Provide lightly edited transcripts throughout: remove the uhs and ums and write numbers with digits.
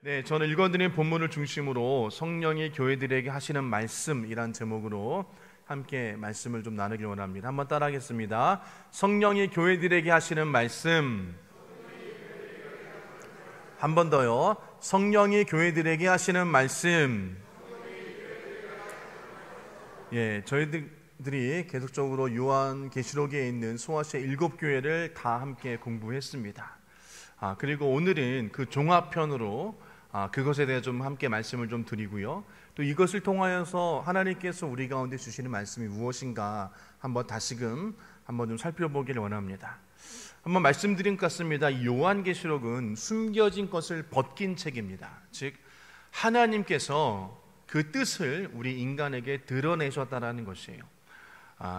네, 저는 읽어드린 본문을 중심으로 성령이 교회들에게 하시는 말씀이란 제목으로 함께 말씀을 좀 나누길 원합니다. 한번 따라하겠습니다. 성령이 교회들에게 하시는 말씀. 한 번 더요. 성령이 교회들에게 하시는 말씀. 예, 저희들이 계속적으로 요한계시록에 있는 소아시아 7교회를 다 함께 공부했습니다. 그리고 오늘은 그 종합편으로 그것에 대해 좀 함께 말씀을 좀 드리고요. 또 이것을 통하여서 하나님께서 우리 가운데 주시는 말씀이 무엇인가 한번 다시금 한번 좀 살펴보기를 원합니다. 한번 말씀드린 것 같습니다. 이 요한계시록은 숨겨진 것을 벗긴 책입니다. 즉 하나님께서 그 뜻을 우리 인간에게 드러내셨다라는 것이에요.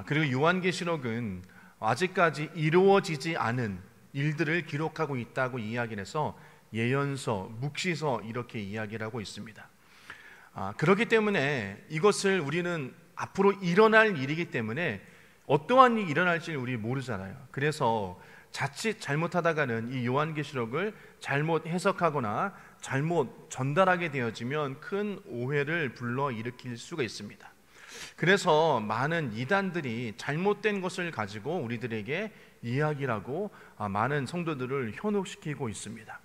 그리고 요한계시록은 아직까지 이루어지지 않은 일들을 기록하고 있다고 이야기를 해서 예언서, 묵시서 이렇게 이야기를 하고 있습니다. 그렇기 때문에 이것을 우리는 앞으로 일어날 일이기 때문에 어떠한 일이 일어날지 우리 모르잖아요. 그래서 자칫 잘못하다가는 이 요한계시록을 잘못 해석하거나 잘못 전달하게 되어지면 큰 오해를 불러일으킬 수가 있습니다. 그래서 많은 이단들이 잘못된 것을 가지고 우리들에게 이야기를 하고 많은 성도들을 현혹시키고 있습니다.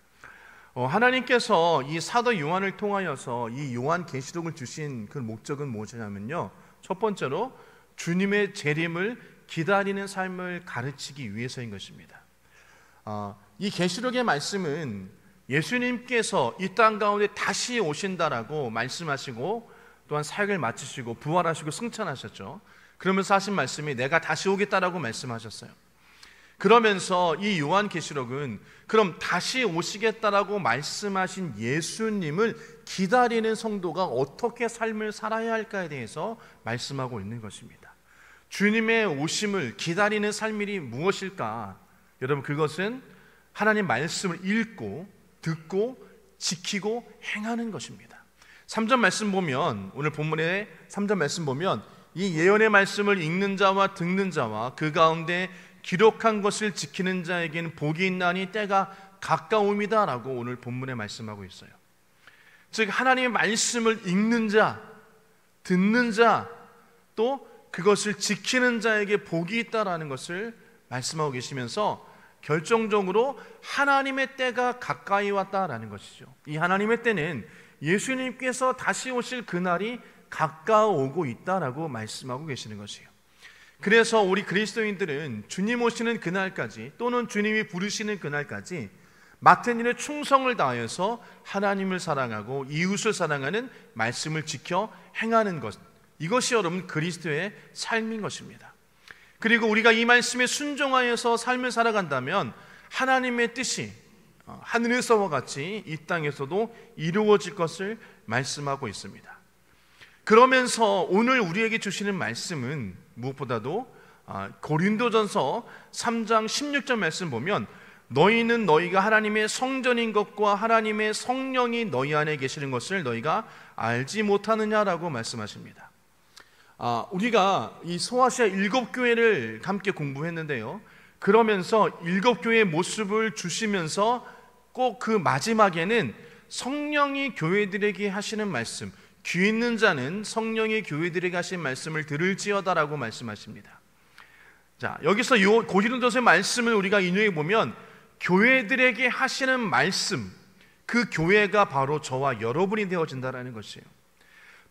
하나님께서 이 사도 요한을 통하여서 이 요한계시록을 주신 그 목적은 무엇이냐면요, 첫 번째로 주님의 재림을 기다리는 삶을 가르치기 위해서인 것입니다. 이 계시록의 말씀은 예수님께서 이 땅 가운데 다시 오신다라고 말씀하시고 또한 사역을 마치시고 부활하시고 승천하셨죠. 그러면서 하신 말씀이 내가 다시 오겠다라고 말씀하셨어요. 그러면서 이 요한계시록은 그럼 다시 오시겠다라고 말씀하신 예수님을 기다리는 성도가 어떻게 삶을 살아야 할까에 대해서 말씀하고 있는 것입니다. 주님의 오심을 기다리는 삶이 무엇일까? 여러분, 그것은 하나님 말씀을 읽고 듣고 지키고 행하는 것입니다. 3절 말씀 보면, 오늘 본문의 3절 말씀 보면 이 예언의 말씀을 읽는 자와 듣는 자와 그 가운데 기록한 것을 지키는 자에게는 복이 있나니 때가 가까움이다 라고 오늘 본문에 말씀하고 있어요. 즉 하나님의 말씀을 읽는 자, 듣는 자, 또 그것을 지키는 자에게 복이 있다라는 것을 말씀하고 계시면서 결정적으로 하나님의 때가 가까이 왔다라는 것이죠. 이 하나님의 때는 예수님께서 다시 오실 그날이 가까워오고 있다라고 말씀하고 계시는 것이에요. 그래서 우리 그리스도인들은 주님 오시는 그날까지 또는 주님이 부르시는 그날까지 맡은 일에 충성을 다하여서 하나님을 사랑하고 이웃을 사랑하는 말씀을 지켜 행하는 것, 이것이 여러분 그리스도의 삶인 것입니다. 그리고 우리가 이 말씀에 순종하여서 삶을 살아간다면 하나님의 뜻이 하늘에서와 같이 이 땅에서도 이루어질 것을 말씀하고 있습니다. 그러면서 오늘 우리에게 주시는 말씀은 무엇보다도 고린도전서 3장 16절 말씀 보면 너희는 너희가 하나님의 성전인 것과 하나님의 성령이 너희 안에 계시는 것을 너희가 알지 못하느냐라고 말씀하십니다. 우리가 이 소아시아 7교회를 함께 공부했는데요, 그러면서 7교회의 모습을 주시면서 꼭 그 마지막에는 성령이 교회들에게 하시는 말씀, 귀 있는 자는 성령이 교회들에게 하신 말씀을 들을지어다라고 말씀하십니다. 자, 여기서 이 고린도서의 말씀을 우리가 인용해 보면 교회들에게 하시는 말씀, 그 교회가 바로 저와 여러분이 되어진다라는 것이에요.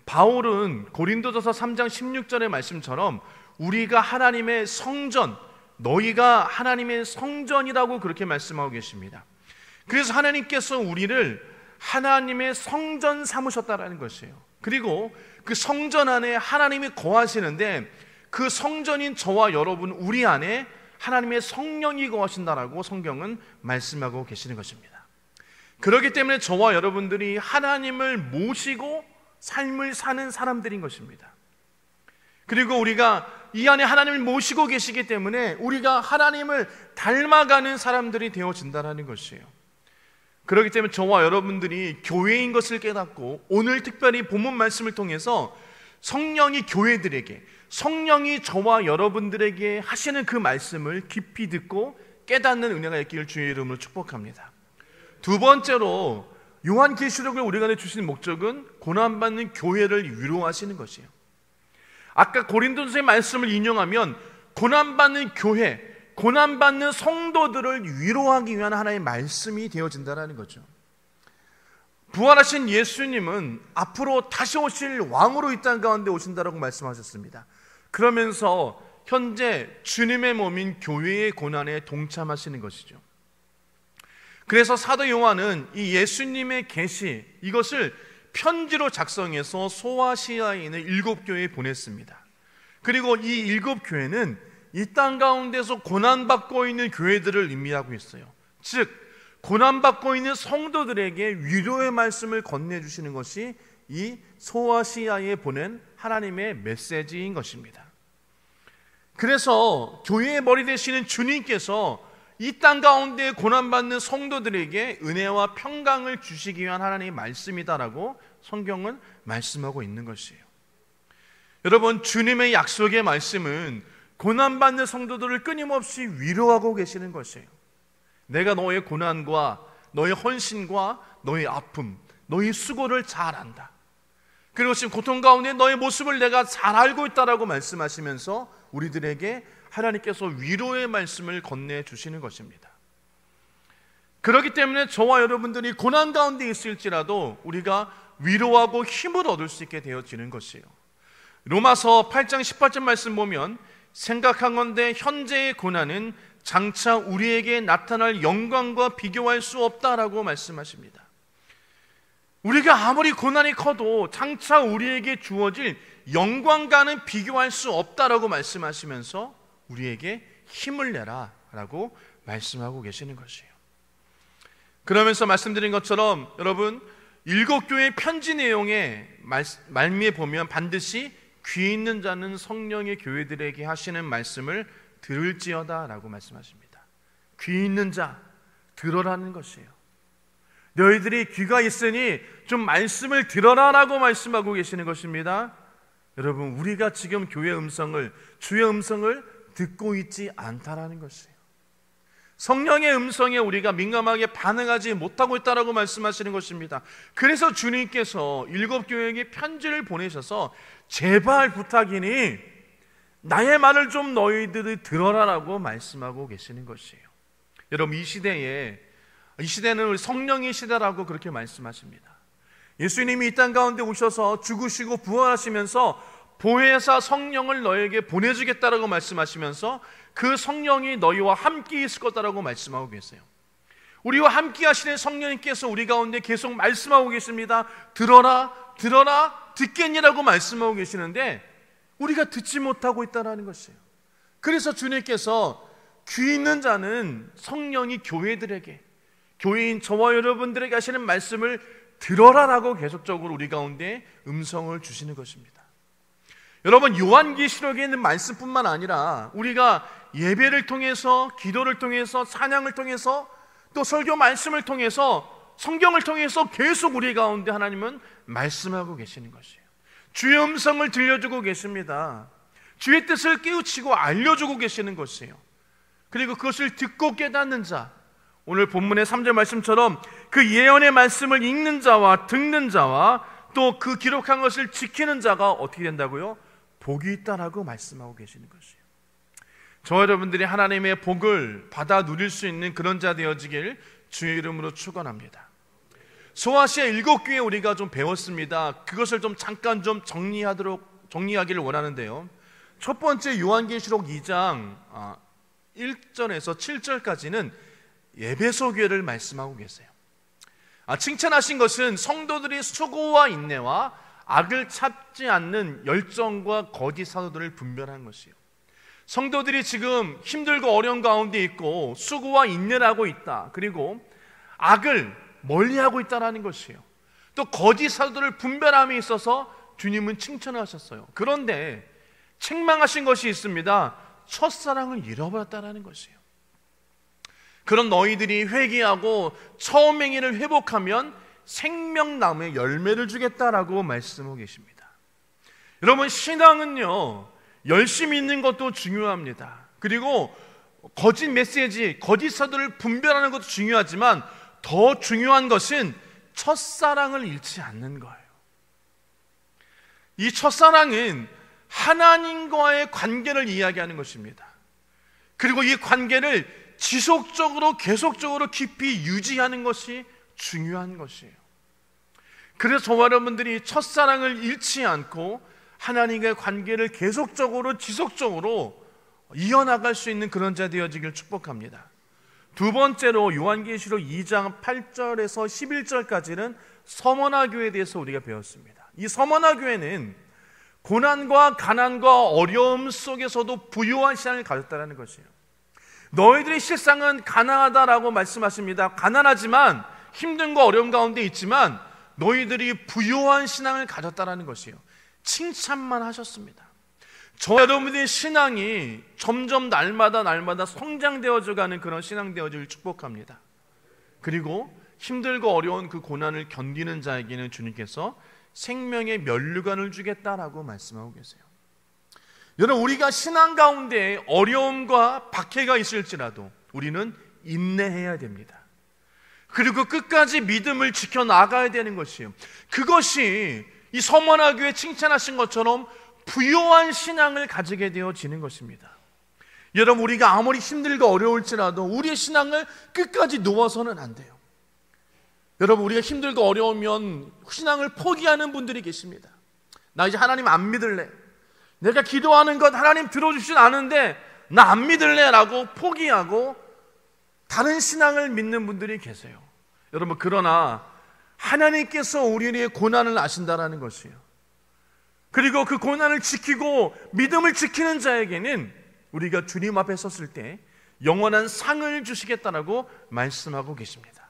바울은 고린도전서 3장 16절의 말씀처럼 우리가 하나님의 성전, 너희가 하나님의 성전이라고 그렇게 말씀하고 계십니다. 그래서 하나님께서 우리를 하나님의 성전 삼으셨다라는 것이에요. 그리고 그 성전 안에 하나님이 거하시는데 그 성전인 저와 여러분, 우리 안에 하나님의 성령이 거하신다라고 성경은 말씀하고 계시는 것입니다. 그렇기 때문에 저와 여러분들이 하나님을 모시고 삶을 사는 사람들인 것입니다. 그리고 우리가 이 안에 하나님을 모시고 계시기 때문에 우리가 하나님을 닮아가는 사람들이 되어진다는 것이에요. 그렇기 때문에 저와 여러분들이 교회인 것을 깨닫고 오늘 특별히 본문 말씀을 통해서 성령이 교회들에게, 성령이 저와 여러분들에게 하시는 그 말씀을 깊이 듣고 깨닫는 은혜가 있기를 주의 이름으로 축복합니다. 두 번째로 요한계시록을 우리가 주신 목적은 고난받는 교회를 위로하시는 것이에요. 아까 고린도서의 말씀을 인용하면 고난받는 교회, 고난받는 성도들을 위로하기 위한 하나의 말씀이 되어진다는 거죠. 부활하신 예수님은 앞으로 다시 오실 왕으로 이 땅 가운데 오신다라고 말씀하셨습니다. 그러면서 현재 주님의 몸인 교회의 고난에 동참하시는 것이죠. 그래서 사도 요한은 이 예수님의 계시, 이것을 편지로 작성해서 소아시아에 있는 7교회에 보냈습니다. 그리고 이 7교회는 이 땅 가운데서 고난받고 있는 교회들을 의미하고 있어요. 즉 고난받고 있는 성도들에게 위로의 말씀을 건네주시는 것이 이 소아시아에 보낸 하나님의 메시지인 것입니다. 그래서 교회의 머리 되시는 주님께서 이 땅 가운데 고난받는 성도들에게 은혜와 평강을 주시기 위한 하나님의 말씀이다라고 성경은 말씀하고 있는 것이에요. 여러분, 주님의 약속의 말씀은 고난받는 성도들을 끊임없이 위로하고 계시는 것이에요. 내가 너의 고난과 너의 헌신과 너의 아픔, 너의 수고를 잘 안다. 그리고 지금 고통 가운데 너의 모습을 내가 잘 알고 있다라고 말씀하시면서 우리들에게 하나님께서 위로의 말씀을 건네주시는 것입니다. 그렇기 때문에 저와 여러분들이 고난 가운데 있을지라도 우리가 위로하고 힘을 얻을 수 있게 되어지는 것이에요. 로마서 8장 18절 말씀 보면 생각한건대 현재의 고난은 장차 우리에게 나타날 영광과 비교할 수 없다라고 말씀하십니다. 우리가 아무리 고난이 커도 장차 우리에게 주어질 영광과는 비교할 수 없다라고 말씀하시면서 우리에게 힘을 내라 라고 말씀하고 계시는 것이에요. 그러면서 말씀드린 것처럼 여러분, 7교회 편지 내용의 말미에 보면 반드시 귀 있는 자는 성령의 교회들에게 하시는 말씀을 들을지어다 라고 말씀하십니다. 귀 있는 자, 들어라는 것이에요. 너희들이 귀가 있으니 좀 말씀을 들어라 라고 말씀하고 계시는 것입니다. 여러분, 우리가 지금 교회의 음성을, 주의 음성을 듣고 있지 않다라는 것이에요. 성령의 음성에 우리가 민감하게 반응하지 못하고 있다라고 말씀하시는 것입니다. 그래서 주님께서 7교회에게 편지를 보내셔서 제발 부탁이니 나의 말을 좀 너희들이 들어라라고 말씀하고 계시는 것이에요. 여러분, 이 시대는 성령의 시대라고 그렇게 말씀하십니다. 예수님이 이 땅 가운데 오셔서 죽으시고 부활하시면서 보혜사 성령을 너에게 보내주겠다라고 말씀하시면서 그 성령이 너희와 함께 있을 거다라고 말씀하고 계세요. 우리와 함께 하시는 성령님께서 우리 가운데 계속 말씀하고 계십니다. 들어라, 들어라, 듣겠니라고 말씀하고 계시는데 우리가 듣지 못하고 있다는 것이에요. 그래서 주님께서 귀 있는 자는 성령이 교회들에게, 교회인 저와 여러분들에게 하시는 말씀을 들어라라고 계속적으로 우리 가운데 음성을 주시는 것입니다. 여러분, 요한계시록에 있는 말씀뿐만 아니라 우리가 예배를 통해서, 기도를 통해서, 찬양을 통해서, 또 설교 말씀을 통해서, 성경을 통해서 계속 우리 가운데 하나님은 말씀하고 계시는 것이에요. 주의 음성을 들려주고 계십니다. 주의 뜻을 깨우치고 알려주고 계시는 것이에요. 그리고 그것을 듣고 깨닫는 자, 오늘 본문의 3절 말씀처럼 그 예언의 말씀을 읽는 자와 듣는 자와 또 그 기록한 것을 지키는 자가 어떻게 된다고요? 복이 있다라고 말씀하고 계시는 것이에요. 저 여러분들이 하나님의 복을 받아 누릴 수 있는 그런 자 되어지길 주의 이름으로 축원합니다. 소아시아 7교회 우리가 좀 배웠습니다. 그것을 좀 잠깐 좀 정리하기를 원하는데요. 첫 번째 요한계시록 2장 1절에서 7절까지는 에베소 교회를 말씀하고 계세요. 칭찬하신 것은 성도들이 수고와 인내와 악을 찾지 않는 열정과 거짓 사도들을 분별한 것이에요. 성도들이 지금 힘들고 어려운 가운데 있고 수고와 인내를 하고 있다. 그리고 악을 멀리하고 있다는 것이에요. 또 거짓 사도들을 분별함에 있어서 주님은 칭찬하셨어요. 그런데 책망하신 것이 있습니다. 첫사랑을 잃어버렸다는 것이에요. 그런 너희들이 회개하고 처음 행위를 회복하면 생명나무의 열매를 주겠다라고 말씀하고 계십니다. 여러분, 신앙은요, 열심히 있는 것도 중요합니다. 그리고 거짓 메시지, 거짓 사도를 분별하는 것도 중요하지만 더 중요한 것은 첫사랑을 잃지 않는 거예요. 이 첫사랑은 하나님과의 관계를 이야기하는 것입니다. 그리고 이 관계를 지속적으로 계속적으로 깊이 유지하는 것이 중요한 것이에요. 그래서 저와 여러분들이 첫사랑을 잃지 않고 하나님과의 관계를 계속적으로 지속적으로 이어나갈 수 있는 그런 자 되어지길 축복합니다. 두 번째로 요한계시록 2장 8절에서 11절까지는 서머나 교회에 대해서 우리가 배웠습니다. 이 서머나 교회는 고난과 가난과 어려움 속에서도 부유한 신앙을 가졌다는 것이에요. 너희들의 실상은 가난하다라고 말씀하십니다. 가난하지만 힘든과 어려움 가운데 있지만 너희들이 부유한 신앙을 가졌다는 것이에요. 칭찬만 하셨습니다. 저 여러분의 신앙이 점점 날마다 성장되어져가는 그런 신앙 되어질 축복합니다. 그리고 힘들고 어려운 그 고난을 견디는 자에게는 주님께서 생명의 면류관을 주겠다라고 말씀하고 계세요. 여러분, 우리가 신앙 가운데 어려움과 박해가 있을지라도 우리는 인내해야 됩니다. 그리고 끝까지 믿음을 지켜나가야 되는 것이에요. 그것이 이 서머나 교회 칭찬하신 것처럼 부요한 신앙을 가지게 되어지는 것입니다. 여러분, 우리가 아무리 힘들고 어려울지라도 우리의 신앙을 끝까지 놓아서는 안 돼요. 여러분, 우리가 힘들고 어려우면 신앙을 포기하는 분들이 계십니다. 나 이제 하나님 안 믿을래, 내가 기도하는 것 하나님 들어주진 않은데 나 안 믿을래 라고 포기하고 다른 신앙을 믿는 분들이 계세요. 여러분, 그러나 하나님께서 우리의 고난을 아신다라는 것이에요. 그리고 그 고난을 지키고 믿음을 지키는 자에게는 우리가 주님 앞에 섰을 때 영원한 상을 주시겠다라고 말씀하고 계십니다.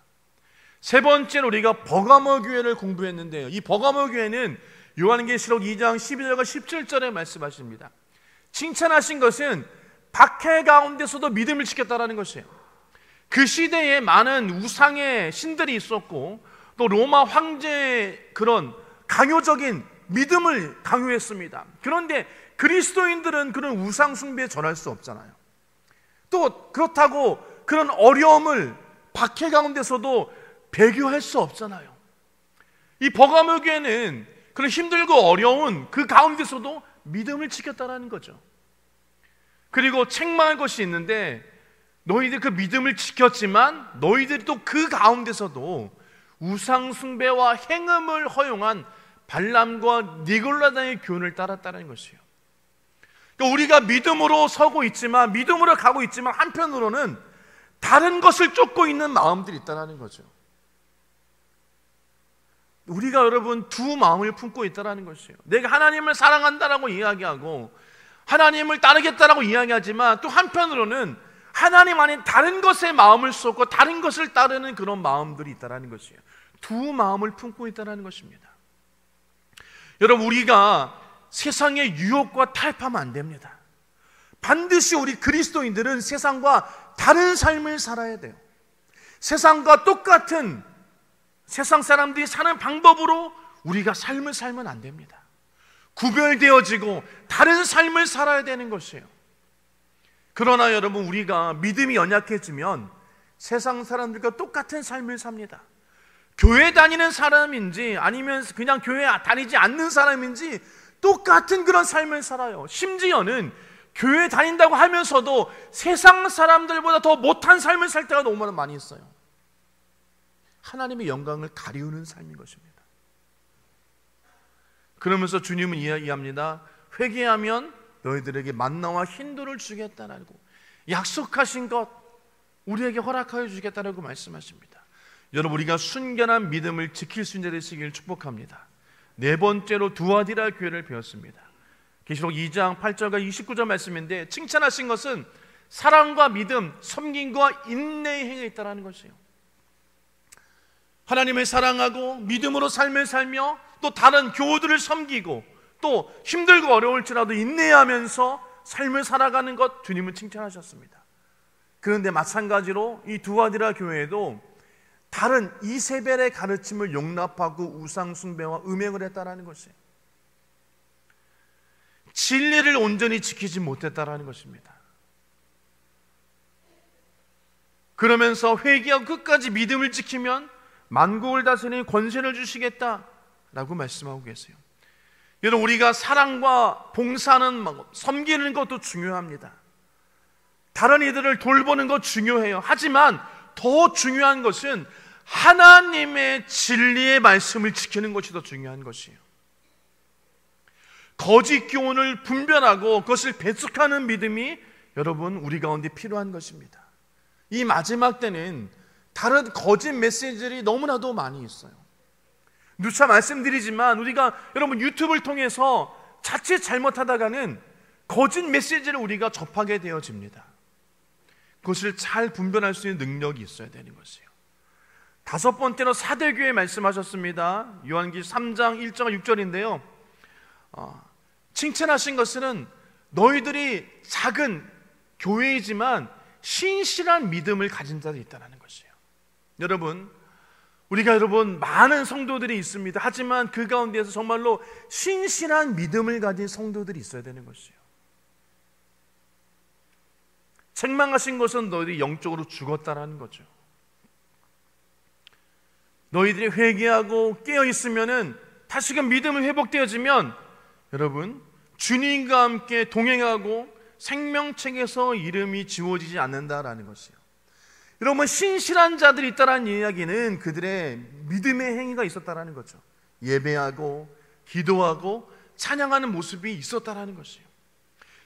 세 번째로 우리가 버가모 교회를 공부했는데요, 이 버가모 교회는 요한계시록 2장 12절과 17절에 말씀하십니다. 칭찬하신 것은 박해 가운데서도 믿음을 지켰다라는 것이에요. 그 시대에 많은 우상의 신들이 있었고 또 로마 황제의 그런 강요적인 믿음을 강요했습니다. 그런데 그리스도인들은 그런 우상 숭배에 전할 수 없잖아요. 또 그렇다고 그런 어려움을 박해 가운데서도 배교할 수 없잖아요. 이 버가모 교회는 그런 힘들고 어려운 그 가운데서도 믿음을 지켰다라는 거죠. 그리고 책망할 것이 있는데 너희들 그 믿음을 지켰지만 너희들이 또 그 가운데서도 우상 숭배와 행음을 허용한 발람과 니골라다의 교훈을 따랐다는 것이에요. 그러니까 우리가 믿음으로 서고 있지만, 믿음으로 가고 있지만 한편으로는 다른 것을 쫓고 있는 마음들이 있다는 거죠. 우리가 여러분 두 마음을 품고 있다는 것이에요. 내가 하나님을 사랑한다라고 이야기하고 하나님을 따르겠다라고 이야기하지만 또 한편으로는 하나님 아닌 다른 것에 마음을 쏟고 다른 것을 따르는 그런 마음들이 있다는 것이에요. 두 마음을 품고 있다는 것입니다. 여러분, 우리가 세상의 유혹과 타협하면 안 됩니다. 반드시 우리 그리스도인들은 세상과 다른 삶을 살아야 돼요. 세상과 똑같은 세상 사람들이 사는 방법으로 우리가 삶을 살면 안 됩니다. 구별되어지고 다른 삶을 살아야 되는 것이에요. 그러나 여러분, 우리가 믿음이 연약해지면 세상 사람들과 똑같은 삶을 삽니다. 교회 다니는 사람인지 아니면 그냥 교회 다니지 않는 사람인지 똑같은 그런 삶을 살아요. 심지어는 교회 다닌다고 하면서도 세상 사람들보다 더 못한 삶을 살 때가 너무 많이 있어요. 하나님의 영광을 가리우는 삶인 것입니다. 그러면서 주님은 이야기합니다. 회개하면 너희들에게 만나와 흰돌을 주겠다라고 약속하신 것 우리에게 허락하여 주겠다라고 말씀하십니다. 여러분, 우리가 순결한 믿음을 지킬 수 있는 자 되시길 축복합니다. 네 번째로 두아디라 교회를 배웠습니다. 계시록 2장 8절과 29절 말씀인데 칭찬하신 것은 사랑과 믿음, 섬김과 인내의 행에 있다는 것이에요. 하나님을 사랑하고 믿음으로 삶을 살며 또 다른 교우들을 섬기고 또 힘들고 어려울지라도 인내하면서 삶을 살아가는 것 주님은 칭찬하셨습니다. 그런데 마찬가지로 이 두아디라 교회에도 다른 이세벨의 가르침을 용납하고 우상 숭배와 음행을 했다라는 것이에요. 진리를 온전히 지키지 못했다라는 것입니다. 그러면서 회개하고 끝까지 믿음을 지키면 만국을 다스리는 권세를 주시겠다라고 말씀하고 계세요. 여러분, 우리가 사랑과 봉사는 섬기는 것도 중요합니다. 다른 이들을 돌보는 것 중요해요. 하지만 더 중요한 것은 하나님의 진리의 말씀을 지키는 것이 더 중요한 것이에요. 거짓 교훈을 분별하고 그것을 배척하는 믿음이 여러분 우리 가운데 필요한 것입니다. 이 마지막 때는 다른 거짓 메시지들이 너무나도 많이 있어요. 누차 말씀드리지만 우리가 여러분 유튜브를 통해서 자칫 잘못하다가는 거짓 메시지를 우리가 접하게 되어집니다. 그것을 잘 분별할 수 있는 능력이 있어야 되는 것이에요. 다섯 번째로 사대교회 말씀하셨습니다. 요한기 3장 1절 6절인데요. 칭찬하신 것은 너희들이 작은 교회이지만 신실한 믿음을 가진 자들이 있다는 것이에요. 여러분, 우리가 많은 성도들이 있습니다. 하지만 그 가운데에서 정말로 신실한 믿음을 가진 성도들이 있어야 되는 것이에요. 책망하신 것은 너희들이 영적으로 죽었다라는 거죠. 너희들이 회개하고 깨어있으면은 다시금 믿음이 회복되어지면 여러분 주님과 함께 동행하고 생명책에서 이름이 지워지지 않는다라는 것이에요. 여러분, 신실한 자들이 있다라는 이야기는 그들의 믿음의 행위가 있었다라는 거죠. 예배하고 기도하고 찬양하는 모습이 있었다라는 것이에요.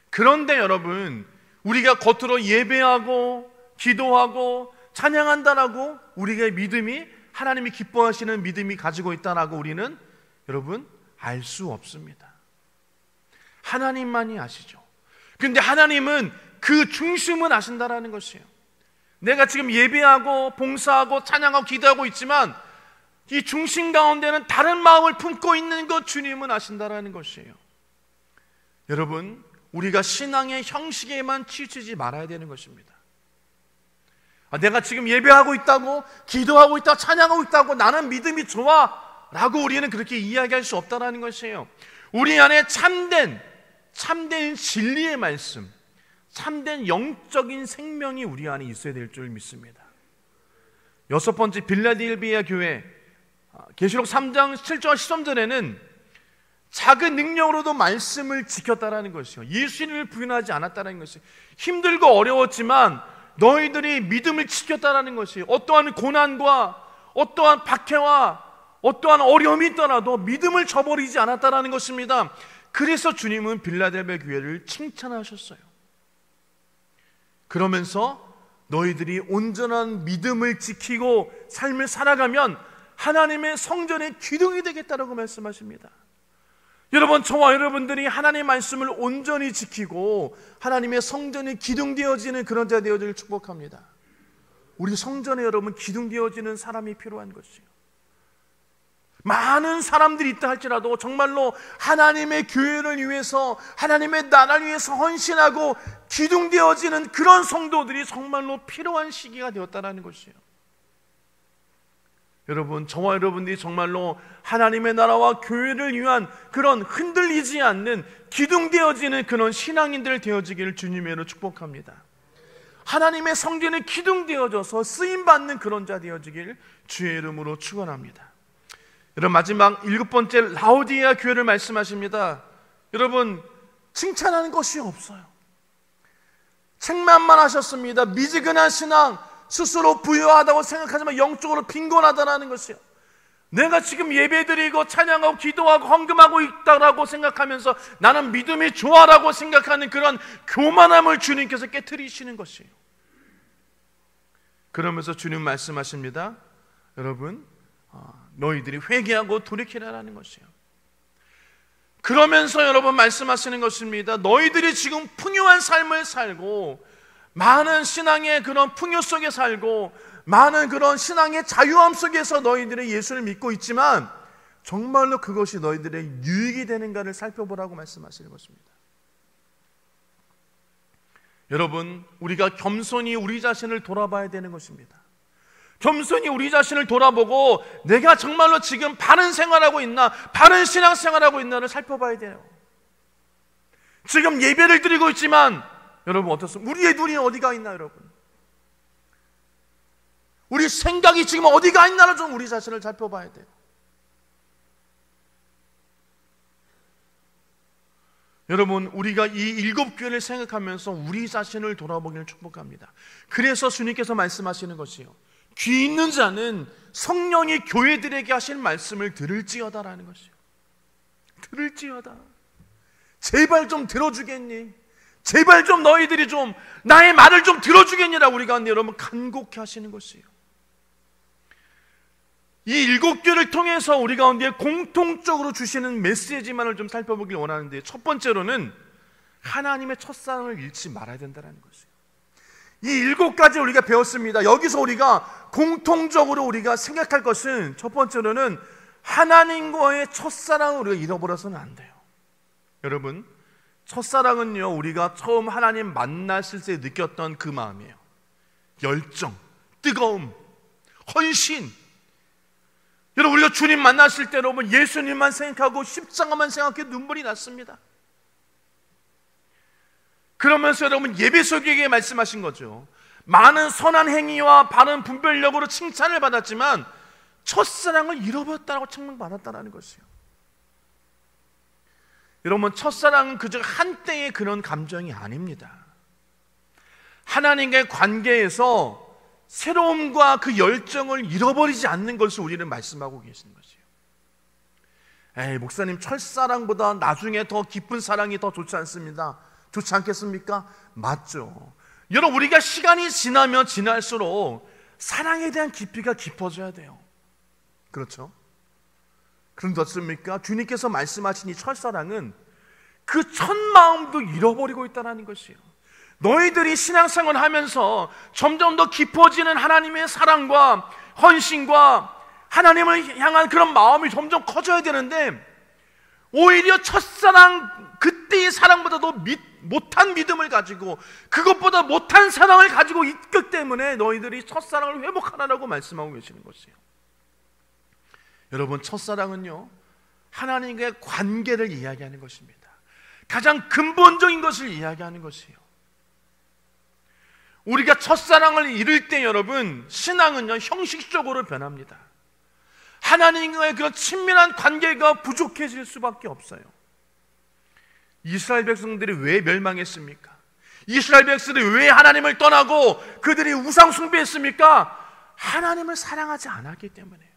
그런데 여러분, 우리가 겉으로 예배하고 기도하고 찬양한다라고 우리의 믿음이 하나님이 기뻐하시는 믿음이 가지고 있다라고 우리는 여러분 알 수 없습니다. 하나님만이 아시죠. 근데 하나님은 그 중심은 아신다라는 것이에요. 내가 지금 예배하고 봉사하고 찬양하고 기도하고 있지만 이 중심 가운데는 다른 마음을 품고 있는 것 주님은 아신다라는 것이에요. 여러분, 우리가 신앙의 형식에만 치우치지 말아야 되는 것입니다. 내가 지금 예배하고 있다고, 기도하고 있다고, 찬양하고 있다고 나는 믿음이 좋아 라고 우리는 그렇게 이야기할 수 없다는 것이에요. 우리 안에 참된 진리의 말씀, 참된 영적인 생명이 우리 안에 있어야 될 줄 믿습니다. 여섯 번째, 빌라델비아 교회 계시록 3장 7절 13절에는 작은 능력으로도 말씀을 지켰다라는 것이요, 예수님을 부인하지 않았다는 것이요, 힘들고 어려웠지만 너희들이 믿음을 지켰다라는 것이요, 어떠한 고난과 어떠한 박해와 어떠한 어려움이 있더라도 믿음을 저버리지 않았다라는 것입니다. 그래서 주님은 빌라델비아 교회를 칭찬하셨어요. 그러면서 너희들이 온전한 믿음을 지키고 삶을 살아가면 하나님의 성전의 기둥이 되겠다라고 말씀하십니다. 여러분, 저와 여러분들이 하나님의 말씀을 온전히 지키고 하나님의 성전이 기둥되어지는 그런 자 되어지길 축복합니다. 우리 성전에 여러분 기둥되어지는 사람이 필요한 것이에요. 많은 사람들이 있다 할지라도 정말로 하나님의 교회를 위해서, 하나님의 나라를 위해서 헌신하고 기둥되어지는 그런 성도들이 정말로 필요한 시기가 되었다는 것이에요. 여러분, 저와 여러분들이 정말로 하나님의 나라와 교회를 위한 그런 흔들리지 않는 기둥되어지는 그런 신앙인들 되어지기를 주님의 이름으로 축복합니다. 하나님의 성전에 기둥되어져서 쓰임받는 그런 자 되어지기를 주의 이름으로 축원합니다. 여러분, 마지막 일곱 번째 라오디게아 교회를 말씀하십니다. 여러분, 칭찬하는 것이 없어요. 책망만 하셨습니다. 미지근한 신앙, 스스로 부유하다고 생각하지만 영적으로 빈곤하다는 것이요, 내가 지금 예배드리고 찬양하고 기도하고 헌금하고 있다라고 생각하면서 나는 믿음이 좋아라고 생각하는 그런 교만함을 주님께서 깨트리시는 것이에요. 그러면서 주님 말씀하십니다. 여러분, 너희들이 회개하고 돌이키라는 것이에요. 그러면서 여러분 말씀하시는 것입니다. 너희들이 지금 풍요한 삶을 살고 많은 신앙의 그런 풍요 속에 살고 많은 그런 신앙의 자유함 속에서 너희들의 예수를 믿고 있지만 정말로 그것이 너희들의 유익이 되는가를 살펴보라고 말씀하시는 것입니다. 여러분, 우리가 겸손히 우리 자신을 돌아봐야 되는 것입니다. 겸손히 우리 자신을 돌아보고 내가 정말로 지금 바른 생활하고 있나, 바른 신앙생활하고 있나를 살펴봐야 돼요. 지금 예배를 드리고 있지만 여러분 어떻습니까? 우리의 눈이 어디가 있나 여러분? 우리 생각이 지금 어디가 있나를 좀 우리 자신을 살펴봐야 돼요. 여러분, 우리가 이 7교회를 생각하면서 우리 자신을 돌아보기를 축복합니다. 그래서 주님께서 말씀하시는 것이요, 귀 있는 자는 성령이 교회들에게 하신 말씀을 들을지어다라는 것이요. 들을지어다. 제발 좀 들어주겠니? 제발 좀 너희들이 좀 나의 말을 좀 들어주겠니라고 우리가 여러분 간곡히 하시는 것이요. 이 7교회를 통해서 우리 가운데 공통적으로 주시는 메시지만을 좀 살펴보길 원하는데, 첫 번째로는 하나님의 첫사랑을 잃지 말아야 된다는 것이에요. 이 7가지 우리가 배웠습니다. 여기서 우리가 공통적으로 우리가 생각할 것은, 첫 번째로는 하나님과의 첫사랑을 우리가 잃어버려서는 안 돼요. 여러분, 첫사랑은요, 우리가 처음 하나님 만났을 때 느꼈던 그 마음이에요. 열정, 뜨거움, 헌신. 여러분, 우리가 주님 만났을 때 여러분 예수님만 생각하고 십자가만 생각해 눈물이 났습니다. 그러면서 여러분 예배소교에게 말씀하신 거죠. 많은 선한 행위와 바른 분별력으로 칭찬을 받았지만 첫사랑을 잃어버렸다고 책망받았다는 것이에요. 여러분, 첫사랑은 그저 한때의 그런 감정이 아닙니다. 하나님과의 관계에서 새로움과 그 열정을 잃어버리지 않는 것을 우리는 말씀하고 계시는 것이에요. 에이, 목사님, 첫사랑보다 나중에 더 깊은 사랑이 더 좋지 않습니다. 좋지 않겠습니까? 맞죠. 여러분, 우리가 시간이 지나면 지날수록 사랑에 대한 깊이가 깊어져야 돼요. 그렇죠? 그런데 어떻습니까? 주님께서 말씀하신 이 첫사랑은 그 첫 마음도 잃어버리고 있다는 것이에요. 너희들이 신앙생활을 하면서 점점 더 깊어지는 하나님의 사랑과 헌신과 하나님을 향한 그런 마음이 점점 커져야 되는데, 오히려 첫사랑, 그때의 사랑보다도 못한 믿음을 가지고 그것보다 못한 사랑을 가지고 있기 때문에 너희들이 첫사랑을 회복하라고 말씀하고 계시는 것이에요. 여러분, 첫사랑은요, 하나님과의 관계를 이야기하는 것입니다. 가장 근본적인 것을 이야기하는 것이에요. 우리가 첫사랑을 잃을 때 여러분, 신앙은요 형식적으로 변합니다. 하나님과의 그런 친밀한 관계가 부족해질 수밖에 없어요. 이스라엘 백성들이 왜 멸망했습니까? 이스라엘 백성들이 왜 하나님을 떠나고 그들이 우상 숭배했습니까? 하나님을 사랑하지 않았기 때문에요.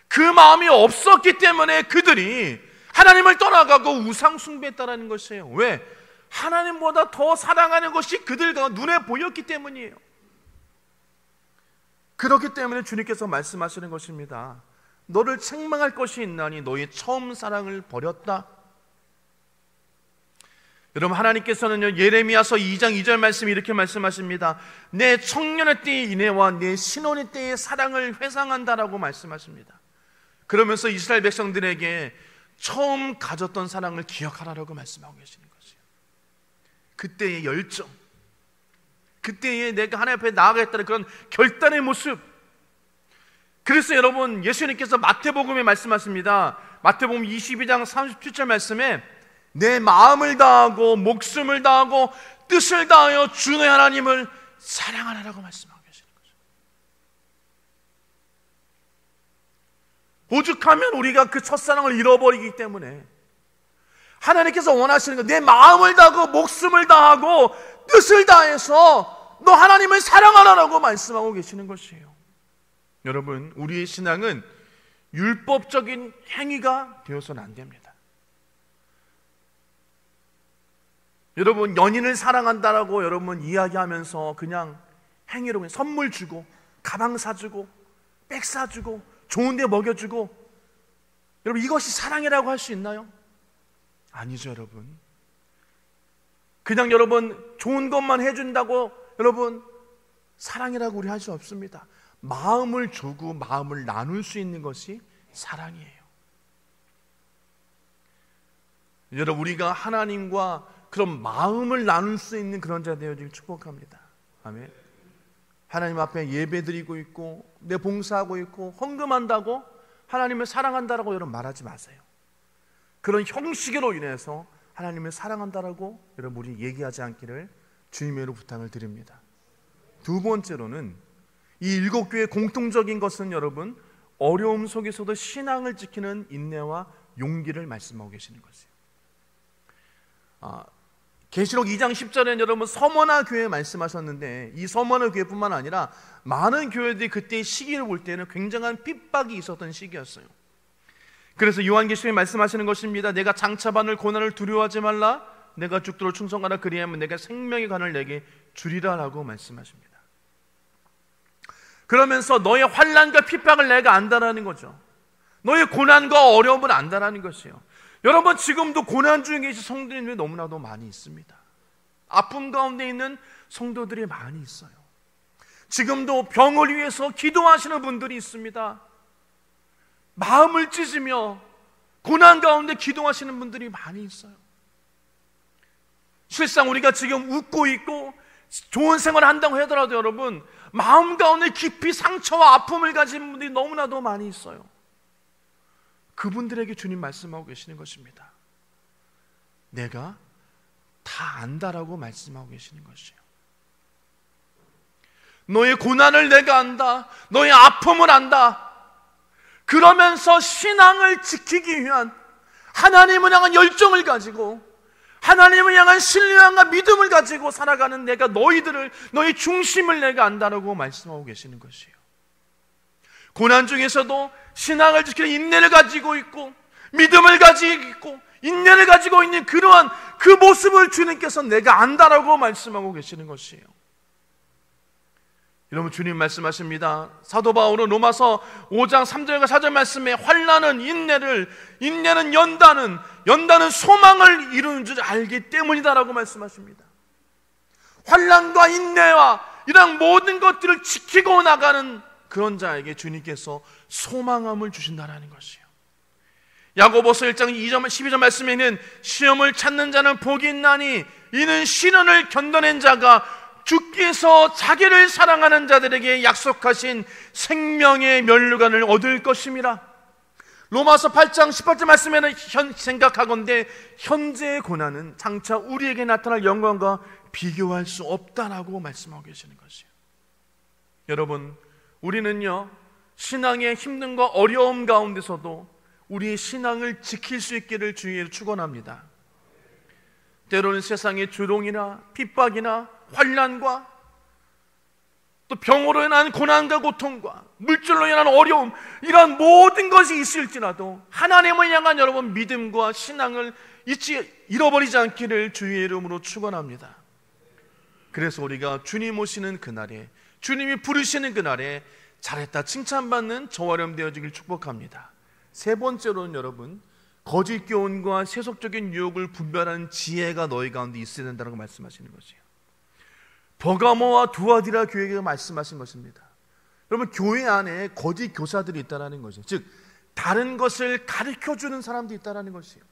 그 마음이 없었기 때문에 그들이 하나님을 떠나가고 우상 숭배했다는 것이에요. 왜? 하나님보다 더 사랑하는 것이 그들과 눈에 보였기 때문이에요. 그렇기 때문에 주님께서 말씀하시는 것입니다. 너를 책망할 것이 있나니 너의 처음 사랑을 버렸다. 여러분, 하나님께서는요, 예레미야서 2장 2절 말씀이 이렇게 말씀하십니다. 내 청년의 때의 인애와 내 신혼의 때의 사랑을 회상한다라고 말씀하십니다. 그러면서 이스라엘 백성들에게 처음 가졌던 사랑을 기억하라고 말씀하고 계시는 것이에요. 그때의 열정, 그때의 내가 하나님 앞에 나아가겠다는 그런 결단의 모습. 그래서 여러분, 예수님께서 마태복음에 말씀하십니다. 마태복음 22장 37절 말씀에 내 마음을 다하고 목숨을 다하고 뜻을 다하여 주 너의 하나님을 사랑하라고 말씀하고 계시는 거죠. 오죽하면 우리가 그 첫사랑을 잃어버리기 때문에 하나님께서 원하시는 것, 내 마음을 다하고 목숨을 다하고 뜻을 다해서 너 하나님을 사랑하라고 말씀하고 계시는 것이에요. 여러분, 우리의 신앙은 율법적인 행위가 되어서는 안 됩니다. 여러분, 연인을 사랑한다라고 여러분 이야기하면서 그냥 행위로 그냥 선물 주고 가방 사주고 백 사주고 좋은 데 먹여주고, 여러분, 이것이 사랑이라고 할 수 있나요? 아니죠, 여러분. 그냥 여러분 좋은 것만 해준다고 여러분 사랑이라고 우리 할 수 없습니다. 마음을 주고 마음을 나눌 수 있는 것이 사랑이에요. 여러분, 우리가 하나님과 그런 마음을 나눌 수 있는 그런 자 되어지길 축복합니다. 아멘. 하나님 앞에 예배드리고 있고 내 봉사하고 있고 헌금한다고 하나님을 사랑한다라고 여러분 말하지 마세요. 그런 형식으로 인해서 하나님을 사랑한다라고 여러분 우리 얘기하지 않기를 주님의 이름으로 부탁을 드립니다. 두 번째로는 이 7교회의 공통적인 것은 여러분, 어려움 속에서도 신앙을 지키는 인내와 용기를 말씀하고 계시는 것이에요. 계시록 2장 10절에는 여러분 서머나 교회 말씀하셨는데, 이 서머나 교회뿐만 아니라 많은 교회들이 그때의 시기를 볼 때는 굉장한 핍박이 있었던 시기였어요. 그래서 요한계시록에 말씀하시는 것입니다. 내가 장차 받을 고난을 두려워하지 말라. 내가 죽도록 충성하라. 그리하면 내가 생명의 관을 내게 주리라 라고 말씀하십니다. 그러면서 너의 환난과 핍박을 내가 안다라는 거죠. 너의 고난과 어려움을 안다라는 것이에요. 여러분, 지금도 고난 중에 계신 성도님들이 너무나도 많이 있습니다. 아픔 가운데 있는 성도들이 많이 있어요. 지금도 병을 위해서 기도하시는 분들이 있습니다. 마음을 찢으며 고난 가운데 기도하시는 분들이 많이 있어요. 실상 우리가 지금 웃고 있고 좋은 생활을 한다고 하더라도 여러분, 마음 가운데 깊이 상처와 아픔을 가진 분들이 너무나도 많이 있어요. 그분들에게 주님 말씀하고 계시는 것입니다. 내가 다 안다라고 말씀하고 계시는 것이에요. 너의 고난을 내가 안다. 너의 아픔을 안다. 그러면서 신앙을 지키기 위한 하나님을 향한 열정을 가지고 하나님을 향한 신뢰함과 믿음을 가지고 살아가는 내가 너의 중심을 내가 안다라고 말씀하고 계시는 것이에요. 고난 중에서도 신앙을 지키는 인내를 가지고 있고 믿음을 가지고 있고 인내를 가지고 있는 그러한 그 모습을 주님께서 내가 안다라고 말씀하고 계시는 것이에요. 여러분, 주님 말씀하십니다. 사도 바울은 로마서 5장 3절과 4절 말씀에 환난은 인내는 연단은 소망을 이루는 줄 알기 때문이다라고 말씀하십니다. 환난과 인내와 이런 모든 것들을 지키고 나가는 그런 자에게 주님께서 소망함을 주신다라는 것이에요. 야고보서 1장 2절 12절 말씀에는 시험을 찾는 자는 복이 있나니 이는 시련을 견뎌낸 자가 주께서 자기를 사랑하는 자들에게 약속하신 생명의 면류관을 얻을 것임이라. 로마서 8장 18절 말씀에는 생각하건대 현재의 고난은 장차 우리에게 나타날 영광과 비교할 수 없다라고 말씀하고 계시는 것이에요. 여러분, 우리는요, 신앙의 힘듦과 어려움 가운데서도 우리의 신앙을 지킬 수 있기를 주의로 축원합니다. 때로는 세상의 조롱이나 핍박이나 환난과 또 병으로 인한 고난과 고통과 물질로 인한 어려움, 이런 모든 것이 있을지라도 하나님을 향한 여러분 믿음과 신앙을 잃어버리지 않기를 주의 이름으로 축원합니다. 그래서 우리가 주님 오시는 그날에, 주님이 부르시는 그날에 잘했다 칭찬받는 저와 여러분 되어지길 축복합니다. 세 번째로는 여러분, 거짓 교훈과 세속적인 유혹을 분별하는 지혜가 너희 가운데 있어야 된다고 말씀하시는 것이에요. 버가모와 두아디라 교회가 말씀하신 것입니다. 여러분, 교회 안에 거짓 교사들이 있다는 것이에요. 즉 다른 것을 가르쳐주는 사람들이 있다는 것이에요.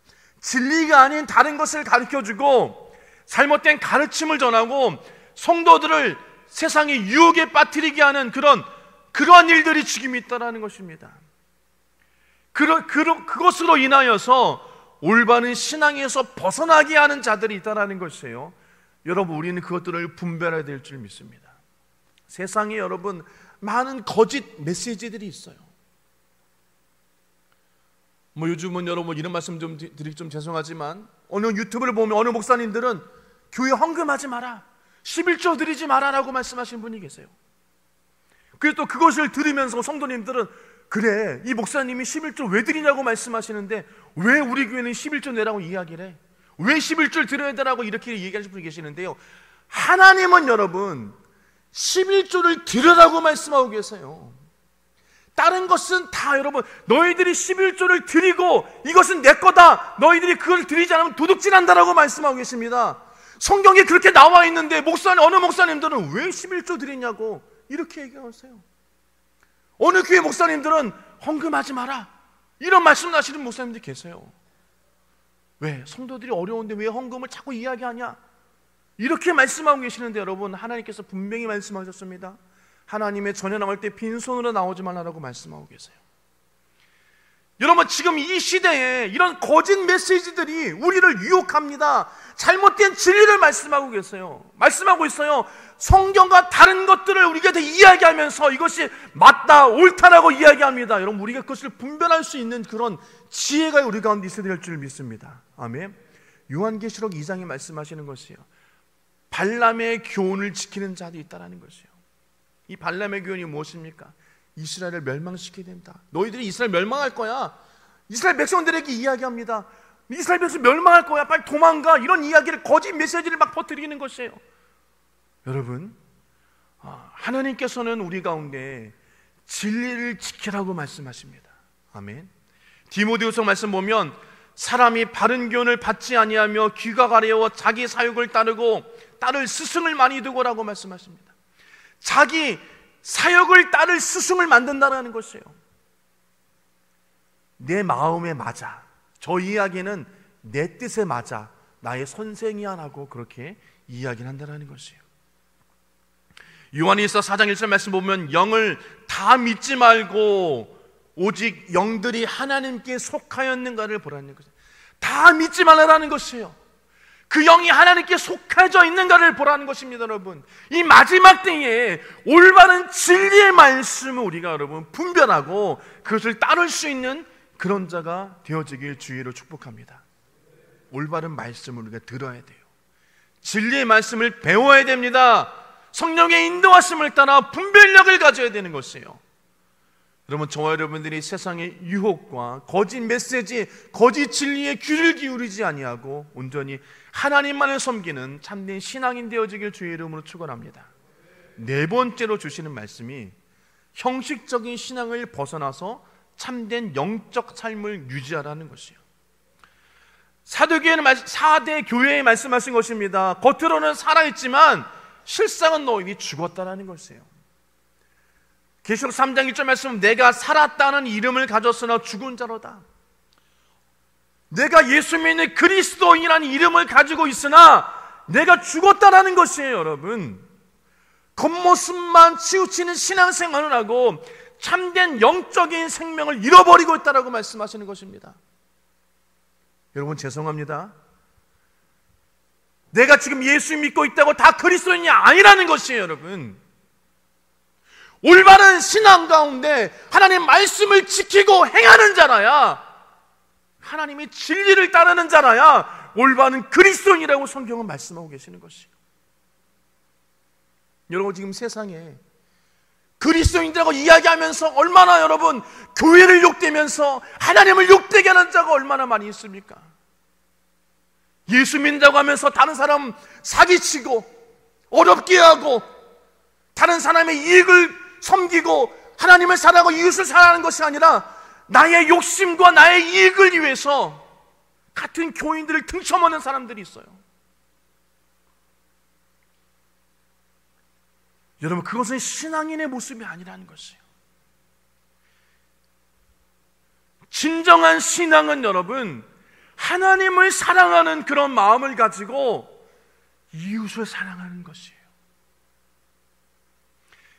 진리가 아닌 다른 것을 가르쳐주고 잘못된 가르침을 전하고 성도들을 세상의 유혹에 빠뜨리게 하는 그러한 일들이 지금 있다는 것입니다. 그것으로 인하여서 올바른 신앙에서 벗어나게 하는 자들이 있다는 것이에요. 여러분, 우리는 그것들을 분별해야 될 줄 믿습니다. 세상에 여러분 많은 거짓 메시지들이 있어요. 요즘은 여러분 이런 말씀 좀 드리기 좀 죄송하지만 어느 유튜브를 보면 어느 목사님들은 교회 헌금하지 마라, 11조 드리지 마라라고 말씀하신 분이 계세요. 그리고 또 그것을 들으면서 성도님들은 그래, 이 목사님이 11조 왜 드리냐고 말씀하시는데 왜 우리 교회는 11조 내라고 이야기를 해? 왜 11조를 드려야 되라고 이렇게 얘기하시는 분이 계시는데요, 하나님은 여러분 11조를 드려라고 말씀하고 계세요. 다른 것은 다 여러분, 너희들이 11조를 드리고 이것은 내 거다, 너희들이 그걸 드리지 않으면 도둑질한다라고 말씀하고 계십니다. 성경에 그렇게 나와 있는데 어느 목사님들은 왜 11조 드리냐고 이렇게 얘기하세요. 어느 교회 목사님들은 헌금하지 마라, 이런 말씀하시는 목사님들이 계세요. 왜? 성도들이 어려운데 왜 헌금을 자꾸 이야기하냐, 이렇게 말씀하고 계시는데 여러분, 하나님께서 분명히 말씀하셨습니다. 하나님의 전에 나올 때 빈손으로 나오지 말라고 말씀하고 계세요. 여러분, 지금 이 시대에 이런 거짓 메시지들이 우리를 유혹합니다. 잘못된 진리를 말씀하고 있어요. 성경과 다른 것들을 우리한테 이야기하면서 이것이 맞다, 옳다라고 이야기합니다. 여러분, 우리가 그것을 분별할 수 있는 그런 지혜가 우리 가운데 있어야 될 줄 믿습니다. 아멘. 요한계시록 2장에 말씀하시는 것이요, 발람의 교훈을 지키는 자들이 있다라는 것이요. 이 발람의 교훈이 무엇입니까? 이스라엘을 멸망시켜야 된다. 너희들이 이스라엘 멸망할 거야. 이스라엘 백성들에게 이야기합니다. 이스라엘 백성 멸망할 거야. 빨리 도망가. 이런 이야기를, 거짓 메시지를 막 퍼뜨리는 것이에요. 여러분, 하나님께서는 우리 가운데 진리를 지키라고 말씀하십니다. 아멘. 디모데후서 말씀 보면 사람이 바른 교훈을 받지 아니하며 귀가 가려워 자기 사욕을 따르고 따를 스승을 많이 두고라고 말씀하십니다. 자기 사역을 따를 스승을 만든다는 것이에요. 내 마음에 맞아, 저 이야기는 내 뜻에 맞아, 나의 선생이야 라고 그렇게 이야기를 한다는 것이에요. 요한일서 4장 1절 말씀 보면 영을 다 믿지 말고 오직 영들이 하나님께 속하였는가를 보라는 것이에요. 다 믿지 말라는 것이에요. 그 영이 하나님께 속해져 있는가를 보라는 것입니다. 여러분, 이 마지막 때에 올바른 진리의 말씀을 우리가 여러분 분별하고 그것을 따를 수 있는 그런 자가 되어지길 주의로 축복합니다. 올바른 말씀을 우리가 들어야 돼요. 진리의 말씀을 배워야 됩니다. 성령의 인도하심을 따라 분별력을 가져야 되는 것이에요. 여러분, 저와 여러분들이 세상의 유혹과 거짓 메시지, 거짓 진리에 귀를 기울이지 아니하고 온전히 하나님만을 섬기는 참된 신앙인 되어지길 주의 이름으로 축원합니다. 네 번째로 주시는 말씀이 형식적인 신앙을 벗어나서 참된 영적 삶을 유지하라는 것이에요. 사도교회는 4대 교회에 말씀하신 것입니다. 겉으로는 살아있지만 실상은 너희들이 죽었다라는 것이에요. 계시록 3장 1절 말씀은 내가 살았다는 이름을 가졌으나 죽은 자로다. 내가 예수 믿는 그리스도인이라는 이름을 가지고 있으나 내가 죽었다라는 것이에요. 여러분, 겉모습만 치우치는 신앙생활을 하고 참된 영적인 생명을 잃어버리고 있다라고 말씀하시는 것입니다. 여러분, 죄송합니다. 내가 지금 예수 믿고 있다고 다 그리스도인이 아니라는 것이에요. 여러분, 올바른 신앙 가운데 하나님 말씀을 지키고 행하는 자라야, 하나님의 진리를 따르는 자라야 올바른 그리스도인이라고 성경은 말씀하고 계시는 것이에요. 여러분, 지금 세상에 그리스도인들하고 이야기하면서 얼마나 여러분 교회를 욕되면서 하나님을 욕되게 하는 자가 얼마나 많이 있습니까? 예수 믿는다고 하면서 다른 사람 사기치고 어렵게 하고 다른 사람의 이익을 섬기고 하나님을 사랑하고 이웃을 사랑하는 것이 아니라 나의 욕심과 나의 이익을 위해서 같은 교인들을 등쳐먹는 사람들이 있어요. 여러분, 그것은 신앙인의 모습이 아니라는 것이에요. 진정한 신앙은 여러분 하나님을 사랑하는 그런 마음을 가지고 이웃을 사랑하는 것이에요.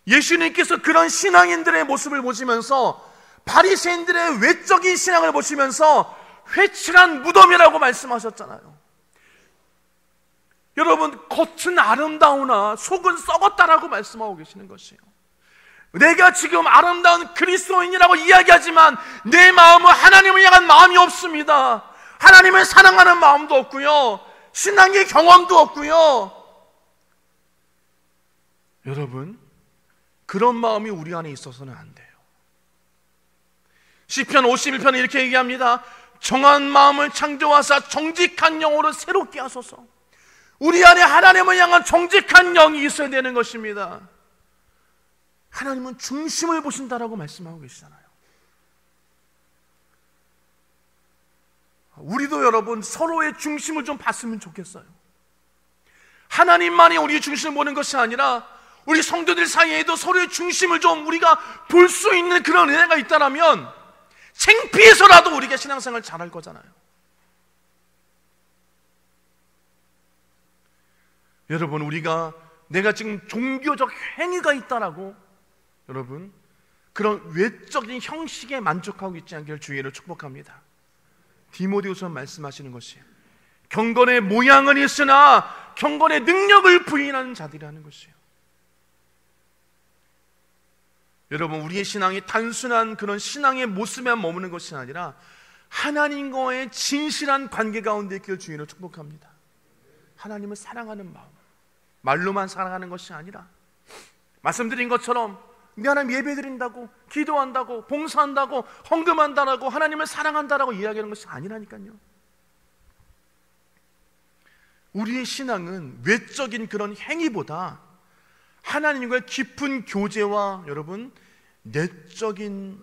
예수님께서 그런 신앙인들의 모습을 보시면서 바리새인들의 외적인 신앙을 보시면서 회칠한 무덤이라고 말씀하셨잖아요. 여러분, 겉은 아름다우나 속은 썩었다라고 말씀하고 계시는 것이에요. 내가 지금 아름다운 그리스도인이라고 이야기하지만 내 마음은 하나님을 향한 마음이 없습니다. 하나님을 사랑하는 마음도 없고요, 신앙의 경험도 없고요. 여러분, 그런 마음이 우리 안에 있어서는 안 돼요. 시편 51편에 이렇게 얘기합니다. 정한 마음을 창조하사 정직한 영으로 새롭게 하소서. 우리 안에 하나님을 향한 정직한 영이 있어야 되는 것입니다. 하나님은 중심을 보신다라고 말씀하고 계시잖아요. 우리도 여러분 서로의 중심을 좀 봤으면 좋겠어요. 하나님만이 우리의 중심을 보는 것이 아니라 우리 성도들 사이에도 서로의 중심을 좀 우리가 볼 수 있는 그런 은혜가 있다면 창피해서라도 우리가 신앙생활 잘할 거잖아요. 여러분, 내가 지금 종교적 행위가 있다라고 여러분 그런 외적인 형식에 만족하고 있지 않기를 주의로 축복합니다. 디모데후서 말씀하시는 것이 경건의 모양은 있으나 경건의 능력을 부인하는 자들이라는 것이에요. 여러분, 우리의 신앙이 단순한 그런 신앙의 모습에만 머무는 것이 아니라 하나님과의 진실한 관계 가운데 있기를 주의로 축복합니다. 하나님을 사랑하는 마음, 말로만 사랑하는 것이 아니라 말씀드린 것처럼 내 하나님 예배드린다고, 기도한다고, 봉사한다고, 헌금한다라고, 하나님을 사랑한다라고 이야기하는 것이 아니라니까요. 우리의 신앙은 외적인 그런 행위보다 하나님과의 깊은 교제와 여러분 내적인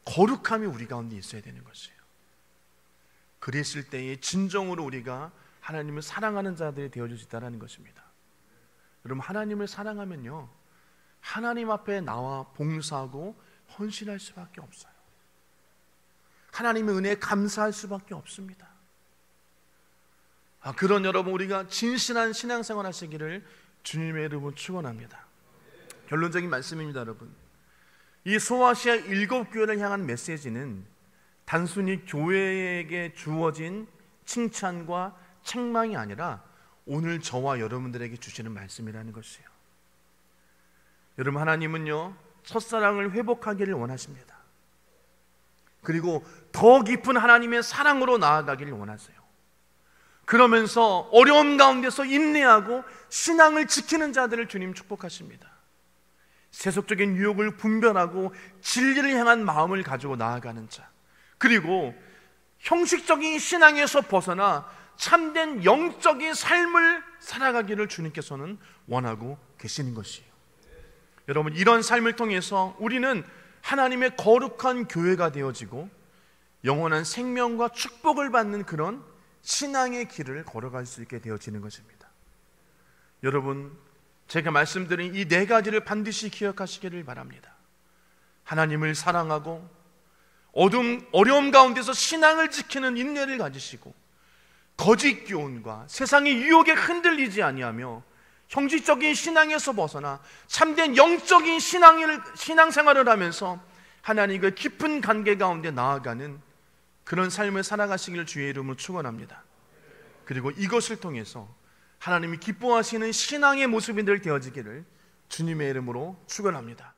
거룩함이 우리 가운데 있어야 되는 것이에요. 그랬을 때에 진정으로 우리가 하나님을 사랑하는 자들이 되어질 수 있다는 것입니다. 여러분, 하나님을 사랑하면요, 하나님 앞에 나와 봉사하고 헌신할 수밖에 없어요. 하나님의 은혜에 감사할 수밖에 없습니다. 그런 여러분, 우리가 진실한 신앙생활 하시기를 주님의 이름으로 축원합니다. 결론적인 말씀입니다. 여러분, 이 소아시아 7교회를 향한 메시지는 단순히 교회에게 주어진 칭찬과 책망이 아니라 오늘 저와 여러분들에게 주시는 말씀이라는 것이에요. 여러분, 하나님은요, 첫사랑을 회복하기를 원하십니다. 그리고 더 깊은 하나님의 사랑으로 나아가기를 원하세요. 그러면서 어려움 가운데서 인내하고 신앙을 지키는 자들을 주님 축복하십니다. 세속적인 유혹을 분별하고 진리를 향한 마음을 가지고 나아가는 자, 그리고 형식적인 신앙에서 벗어나 참된 영적인 삶을 살아가기를 주님께서는 원하고 계시는 것이에요. 여러분, 이런 삶을 통해서 우리는 하나님의 거룩한 교회가 되어지고 영원한 생명과 축복을 받는 그런 신앙의 길을 걸어갈 수 있게 되어지는 것입니다. 여러분, 제가 말씀드린 이 4가지를 반드시 기억하시기를 바랍니다. 하나님을 사랑하고 어려움 가운데서 신앙을 지키는 인내를 가지시고 거짓 교훈과 세상의 유혹에 흔들리지 아니하며 형식적인 신앙에서 벗어나 참된 영적인 신앙생활을 하면서 하나님과 깊은 관계 가운데 나아가는 그런 삶을 살아가시기를 주의 이름으로 축원합니다. 그리고 이것을 통해서 하나님이 기뻐하시는 신앙의 모습이 되어지기를 주님의 이름으로 축원합니다.